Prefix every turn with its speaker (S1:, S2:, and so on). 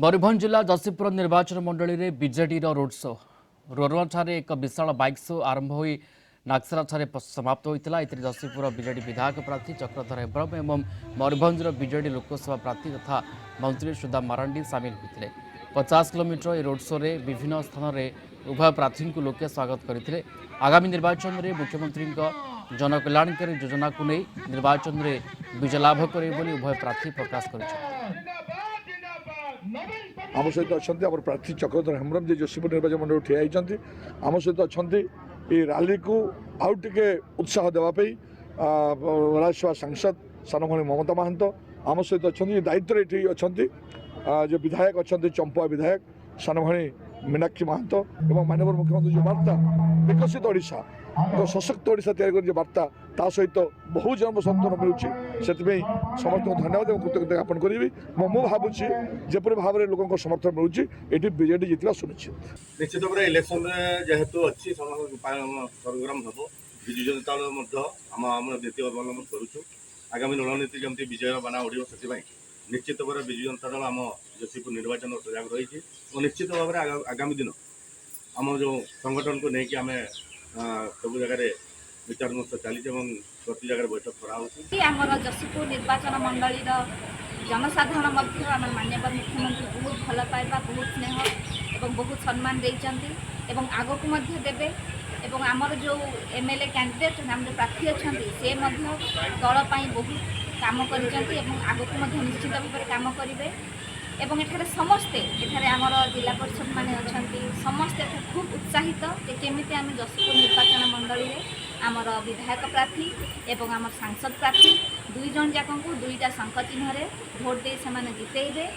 S1: मयूरभंज जिला जसीपुर निर्वाचन मंडली में बीजेडी रोड शो रोरवाठारे एक विशाल बाइक शो आरंभ हो नागसरा समाप्त होता है। जसीपुर बीजेडी विधायक प्रार्थी चक्रधर हेम्ब्रम और मयूरभंज बीजेडी लोकसभा प्रार्थी तथा मंत्री सुधा मारांडी सामिल होते 50 किलोमीटर ए रोड शो रे विभिन्न स्थान में उभय प्रार्थी को लोके स्वागत करते। आगामी निर्वाचन में मुख्यमंत्री जनकल्याणकारी योजना को नहीं निर्वाचन में विजय लाभ करे उभय प्रार्थी प्रकाश कर
S2: आम सहित अच्छा प्रार्थी चक्रधर हेम्ब्रम जी जोशीपुर निर्वाचन मंडल ठिया होती आम सहित अच्छा रैली को आउ टे उत्साह देवाई राज्यसभा सांसद सानभणी ममता महांत आम सहित अच्छा दायित्व ये अच्छा जो विधायक अच्छा चंपा विधायक सानभणी मीनाक्षी महांत और माननीय मुख्यमंत्री जो वार्ता विकसित ओडिशा तो सशक्त ओडिशा तैयारी वार्ता ता सहित बहु जन समर्थन मिलूँ से समस्त धन्यवाद और कृतज्ञता ज्ञापन करी मुझे भावुँ जपरी भाव में लोक समर्थन मिलूँ ये बीजेडी जीतवा सुनिश्चित
S3: निश्चित भाव इलेक्शन जेहेतु अच्छी सरगरम हम विजु जनता दल आम नीति अवलम्बन करुँ आगामी रणनीति जमी विजय बाना उड़ो से निश्चित भाव विजु जनता दल आम जोशीपुर निर्वाचन सजाग रही और निश्चित भाव में आगामी दिन आम जो संगठन को लेकिन आम सब जगह विचार विमर्श चली प्रति जगह बैठक
S4: करार जोशीपुर निर्वाचन मंडली जनसाधारण माननीय मुख्यमंत्री बहुत भल पाइबा बहुत स्नेह और बहुत सम्मान देते आग को देवे एवं आमर जो एमएलए कैंडिडेट आम जो प्रार्थी अच्छा से दल बहुत काम कर आग को निश्चित भाव में काम करेंगे एवं एठारे समस्ते एठारे आमर जिला परिषद माने अछंती समस्ते खूब उत्साहित जे केमिति आम जोशीपुर निर्वाचन मंडली में आमर विधायक प्रार्थी एवं आमर सांसद प्रार्थी दुई जन जाक दुईटा शंख चिन्ह भोट दे से जितेबे